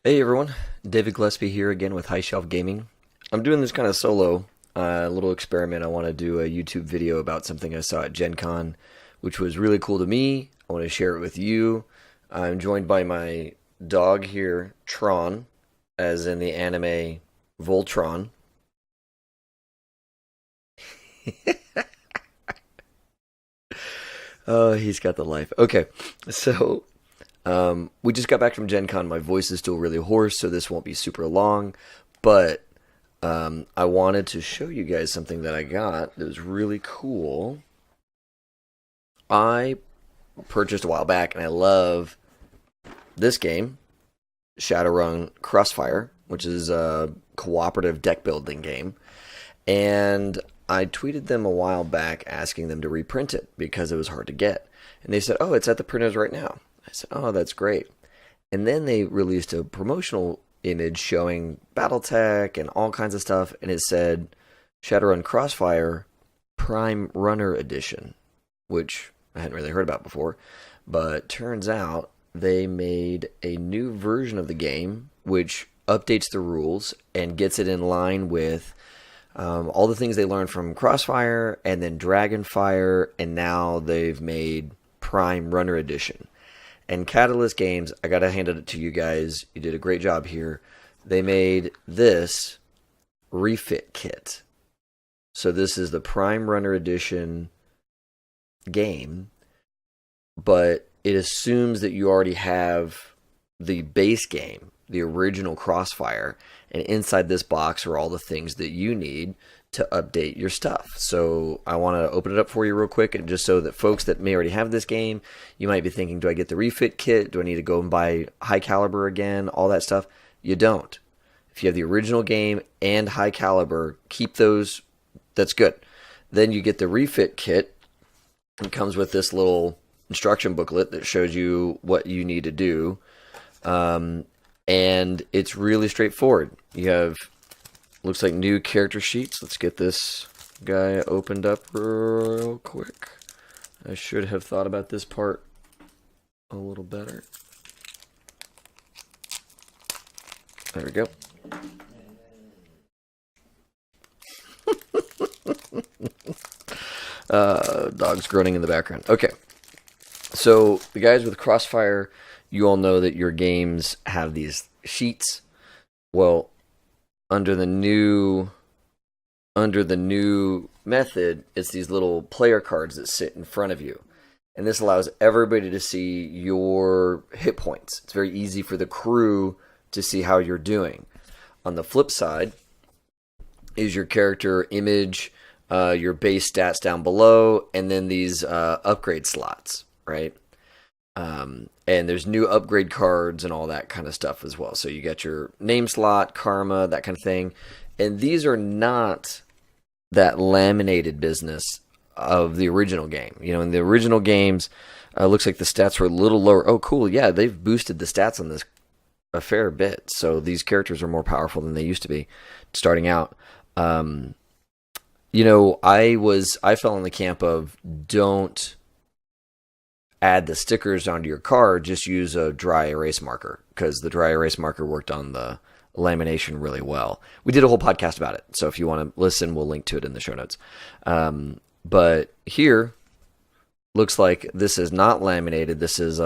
Hey everyone, David Gillespie here again with High Shelf Gaming. I'm doing this kind of solo little experiment. I want to do a YouTube video about something I saw at Gen Con, which was really cool to me. I want to share it with you. I'm joined by my dog here, Tron, as in the anime Voltron. Oh, he's got the life. Okay, so we just got back from Gen Con. My voice is still really hoarse, so this won't be super long. But I wanted to show you guys something that I got that was really cool. I purchased a while back, and I love this game, Shadowrun Crossfire, which is a cooperative deck building game. And I tweeted them a while back asking them to reprint it because it was hard to get. And they said, oh, it's at the printers right now. I said, oh, that's great. And then they released a promotional image showing Battletech and all kinds of stuff. And it said Shadowrun Crossfire Prime Runner Edition, which I hadn't really heard about before. But turns out they made a new version of the game, which updates the rules and gets it in line with all the things they learned from Crossfire and then Dragonfire, and now they've made Prime Runner Edition. And Catalyst Games, I gotta hand it to you guys. You did a great job here. They made this Refit kit. So this is the Prime Runner Edition game, but it assumes that you already have the base game, the original Crossfire, and inside this box are all the things that you need to update your stuff. So I want to open it up for you real quick, and just so that folks that may already have this game, you might be thinking, do I get the refit kit? Do I need to go and buy high caliber again? All that stuff. You don't. If you have the original game and high caliber, keep those. That's good. Then you get the refit kit. It comes with this little instruction booklet that shows you what you need to do. And it's really straightforward. You have, looks like new character sheets. Let's get this guy opened up real quick. I should have thought about this part a little better. There we go. Dog's groaning in the background. Okay. So the guys with Crossfire, you all know that your games have these sheets. Well, under the new method, it's these little player cards that sit in front of you. And this allows everybody to see your hit points. It's very easy for the crew to see how you're doing. On the flip side is your character image, your base stats down below, and then these upgrade slots, right? And there's new upgrade cards and all that kind of stuff as well. So you got your name slot, karma, that kind of thing. And these are not that laminated business of the original game. You know, in the original games, looks like the stats were a little lower. Oh, cool. Yeah, they've boosted the stats on this a fair bit. So these characters are more powerful than they used to be starting out. You know, I fell in the camp of don't add the stickers onto your card, just use a dry erase marker, because the dry erase marker worked on the lamination really well. We did a whole podcast about it, so if you want to listen, we'll link to it in the show notes. But here, looks like this is not laminated. This is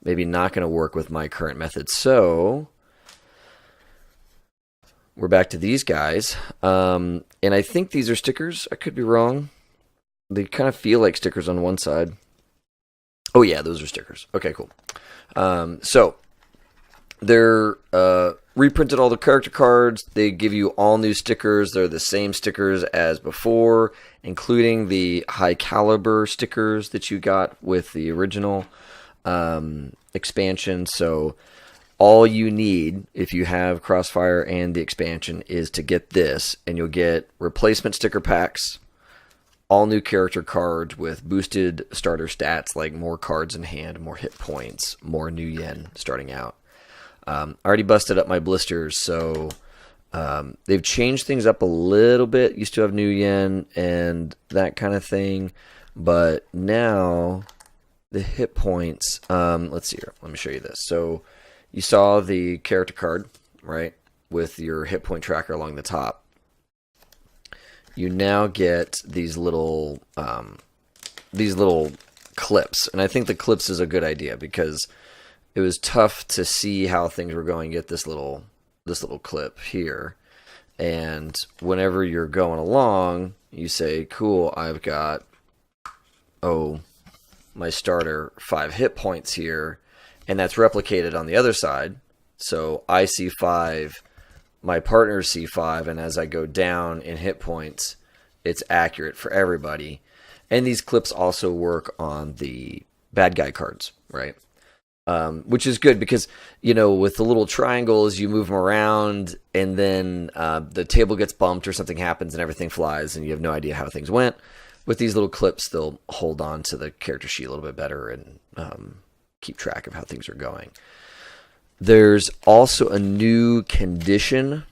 maybe not going to work with my current method. So we're back to these guys. And I think these are stickers. I could be wrong. They kind of feel like stickers on one side. Oh yeah, those are stickers. Okay, cool. So they're reprinted all the character cards. They give you all new stickers. They're the same stickers as before, including the high caliber stickers that you got with the original expansion. So all you need, if you have Crossfire and the expansion, is to get this, and you'll get replacement sticker packs, all new character cards with boosted starter stats, like more cards in hand, more hit points, more new yen starting out. I already busted up my blisters, so they've changed things up a little bit. Used to have new yen and that kind of thing, but now the hit points, let's see here. Let me show you this. So you saw the character card, right, with your hit point tracker along the top. You now get these little clips, and I think the clips is a good idea because it was tough to see how things were going. Get this little clip here, and whenever you're going along, you say, "Cool, I've got my starter 5 hit points here," and that's replicated on the other side. So I see 5, my partner see 5, and as I go down in hit points, it's accurate for everybody. And these clips also work on the bad guy cards, right? Which is good because, with the little triangles, you move them around and then the table gets bumped or something happens and everything flies and you have no idea how things went. With these little clips, they'll hold on to the character sheet a little bit better and keep track of how things are going. There's also a new condition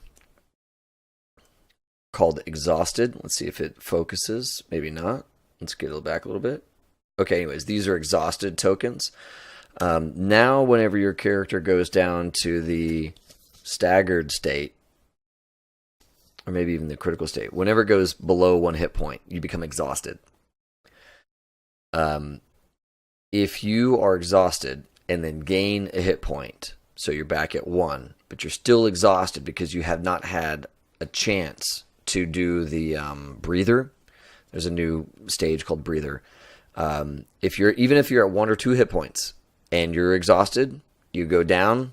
called Exhausted. Let's see if it focuses. Maybe not. Let's get it back a little bit. Okay, anyways, these are Exhausted tokens. Now, whenever your character goes down to the staggered state, or maybe even the critical state, whenever it goes below 1 hit point, you become exhausted. If you are exhausted and then gain a hit point, so you're back at 1, but you're still exhausted because you have not had a chance to do the breather. There's a new stage called breather. Even if you're at 1 or 2 hit points and you're exhausted, you go down,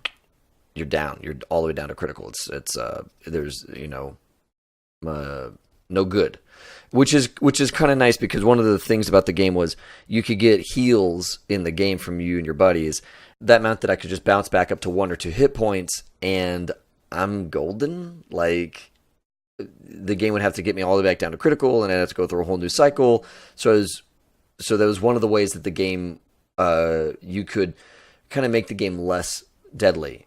you're down. You're all the way down to critical. There's no good, which is kind of nice because one of the things about the game was you could get heals in the game from you and your buddies. That meant that I could just bounce back up to 1 or 2 hit points and I'm golden. Like, the game would have to get me all the way back down to critical and I'd have to go through a whole new cycle. So that was one of the ways that the game, you could kind of make the game less deadly.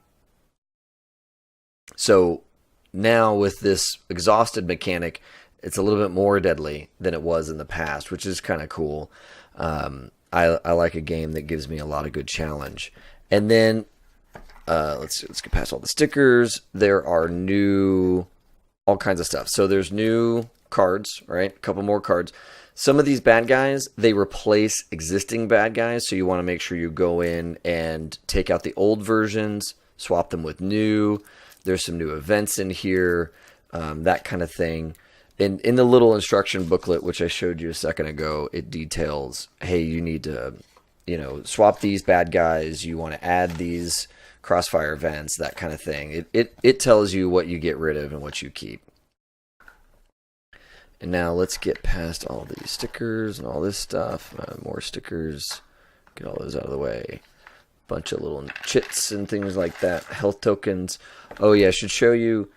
So now with this exhausted mechanic, it's a little bit more deadly than it was in the past, which is kind of cool. I like a game that gives me a lot of good challenge. And then let's get past all the stickers. There are all kinds of stuff. So there's new cards, right? A couple more cards. Some of these bad guys, they replace existing bad guys. So you want to make sure you go in and take out the old versions, swap them with new. There's some new events in here, that kind of thing. In the little instruction booklet, which I showed you a second ago, it details, hey, you need to, swap these bad guys. You want to add these Crossfire events, that kind of thing. It tells you what you get rid of and what you keep. And now let's get past all these stickers and all this stuff. More stickers. Get all those out of the way. Bunch of little chits and things like that. Health tokens. Oh yeah, I should show you.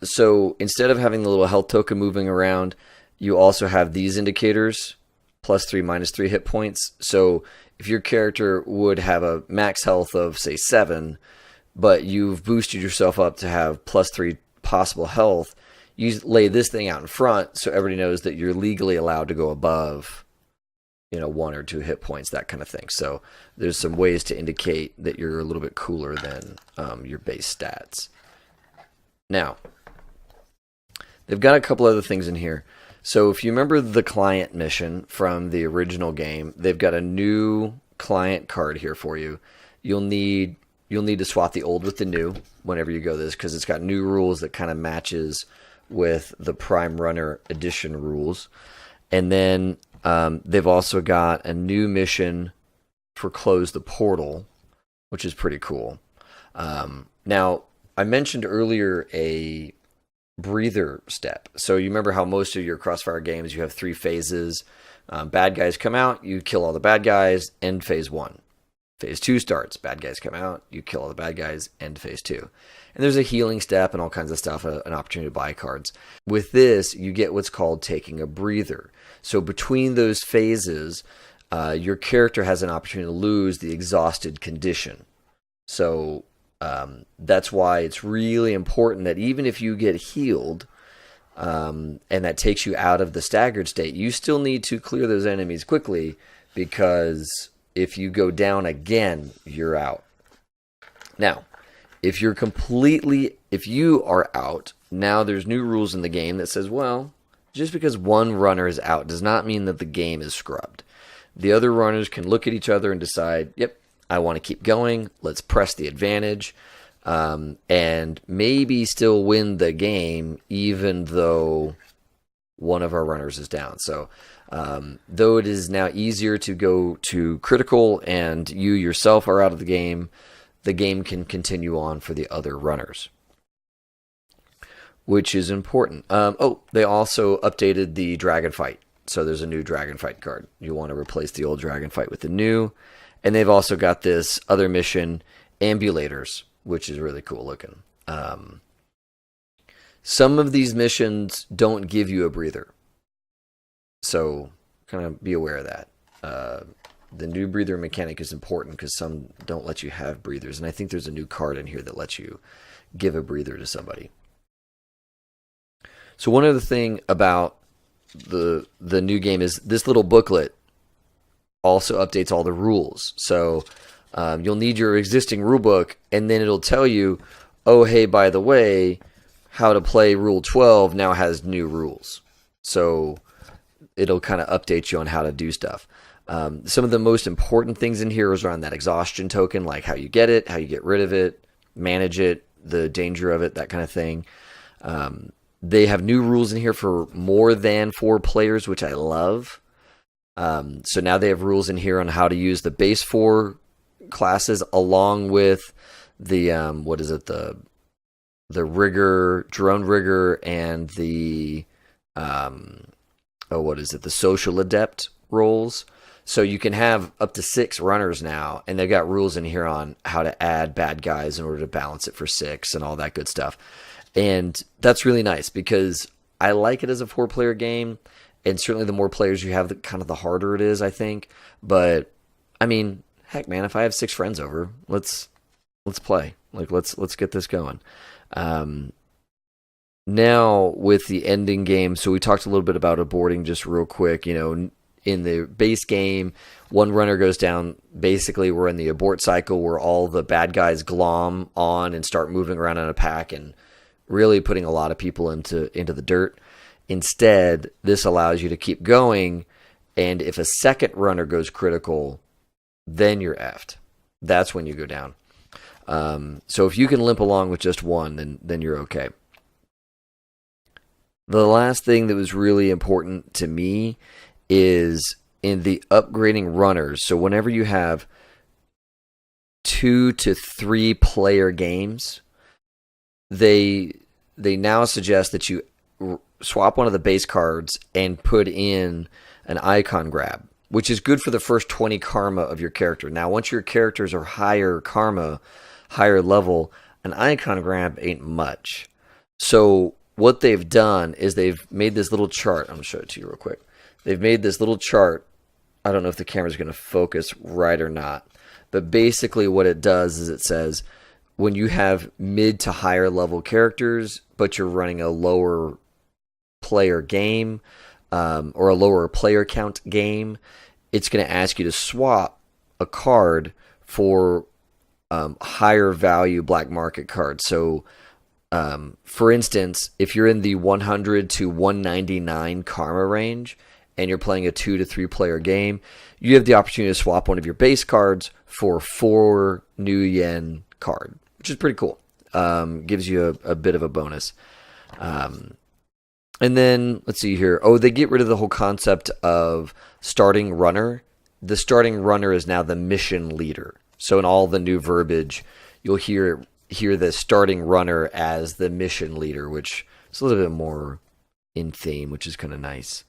So instead of having the little health token moving around, you also have these indicators. +3, -3 hit points. So if your character would have a max health of, say, 7, but you've boosted yourself up to have +3 possible health, you lay this thing out in front so everybody knows that you're legally allowed to go above, 1 or 2 hit points, that kind of thing. So there's some ways to indicate that you're a little bit cooler than your base stats. Now, they've got a couple other things in here. So if you remember the client mission from the original game, they've got a new client card here for you. You'll need to swap the old with the new whenever you go this, because it's got new rules that kind of matches with the Prime Runner Edition rules. And then they've also got a new mission for Close the Portal, which is pretty cool. Now, I mentioned earlier a breather step. So you remember how most of your Crossfire games, you have 3 phases. Bad guys come out, you kill all the bad guys, end phase 1. Phase 2 starts, bad guys come out, you kill all the bad guys, end phase 2. And there's a healing step and all kinds of stuff, an opportunity to buy cards. With this, you get what's called taking a breather. So between those phases, your character has an opportunity to lose the exhausted condition. So that's why it's really important that even if you get healed, and that takes you out of the staggered state, you still need to clear those enemies quickly, because if you go down again, you're out. Now, if you are out, now there's new rules in the game that says, well, just because one runner is out does not mean that the game is scrubbed. The other runners can look at each other and decide, yep, I want to keep going. Let's press the advantage. And maybe still win the game even though one of our runners is down. So though it is now easier to go to critical and you yourself are out of the game can continue on for the other runners, which is important. They also updated the Dragon Fight. So there's a new Dragon Fight card. You want to replace the old Dragon Fight with the new. And they've also got this other mission, Ambulators, which is really cool looking. Some of these missions don't give you a breather. So kind of be aware of that. The new breather mechanic is important because some don't let you have breathers. And I think there's a new card in here that lets you give a breather to somebody. So one other thing about the new game is this little booklet also updates all the rules. So you'll need your existing rule book, and then it'll tell you, oh, hey, by the way, how to play Rule 12 now has new rules. So it'll kind of update you on how to do stuff. Some of the most important things in here is around that exhaustion token, like how you get it, how you get rid of it, manage it, the danger of it, that kind of thing. They have new rules in here for more than 4 players, which I love. So now they have rules in here on how to use the base 4 classes along with the the rigger, drone rigger, and the the social adept roles. So you can have up to 6 runners now, and they've got rules in here on how to add bad guys in order to balance it for 6 and all that good stuff. And that's really nice because I like it as a 4-player game, and certainly the more players you have, the harder it is, I think. But I mean, heck, man, if I have 6 friends over, let's play. Like let's get this going. Now with the ending game, so we talked a little bit about aborting just real quick. You know, in the base game, one runner goes down. Basically, we're in the abort cycle where all the bad guys glom on and start moving around in a pack and really putting a lot of people into the dirt. Instead, this allows you to keep going, and if a second runner goes critical, then you're effed. That's when you go down. So if you can limp along with just one, then you're okay. The last thing that was really important to me is in the upgrading runners. So whenever you have 2 to 3 player games, they now suggest that you swap one of the base cards and put in an icon grab, which is good for the first 20 karma of your character. Now, once your characters are higher karma, higher level, an icon grab ain't much. So what they've done is they've made this little chart. I'm going to show it to you real quick. They've made this little chart. I don't know if the camera's going to focus right or not, but basically what it does is it says when you have mid to higher level characters, but you're running a lower player game or a lower player count game, it's going to ask you to swap a card for higher value black market cards. So for instance, if you're in the 100 to 199 karma range and you're playing a 2 to 3 player game, you have the opportunity to swap one of your base cards for 4 new yen card, which is pretty cool. Gives you a bit of a bonus. And then let's see here. Oh, they get rid of the whole concept of starting runner. The starting runner is now the mission leader. So in all the new verbiage, you'll hear the starting runner as the mission leader, which is a little bit more in theme, which is kind of nice.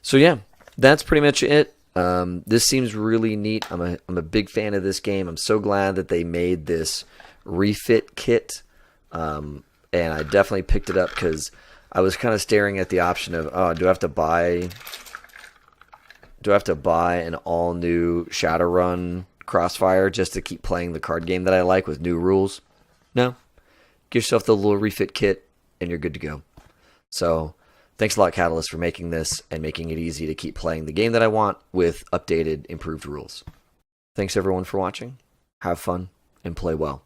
So yeah, that's pretty much it. This seems really neat. I'm a big fan of this game. I'm so glad that they made this refit kit. And I definitely picked it up because I was kind of staring at the option of, do I have to buy an all new Shadowrun Crossfire just to keep playing the card game that I like with new rules? No. Give yourself the little refit kit and you're good to go. So thanks a lot, Catalyst, for making this and making it easy to keep playing the game that I want with updated, improved rules. Thanks everyone for watching. have fun, and play well.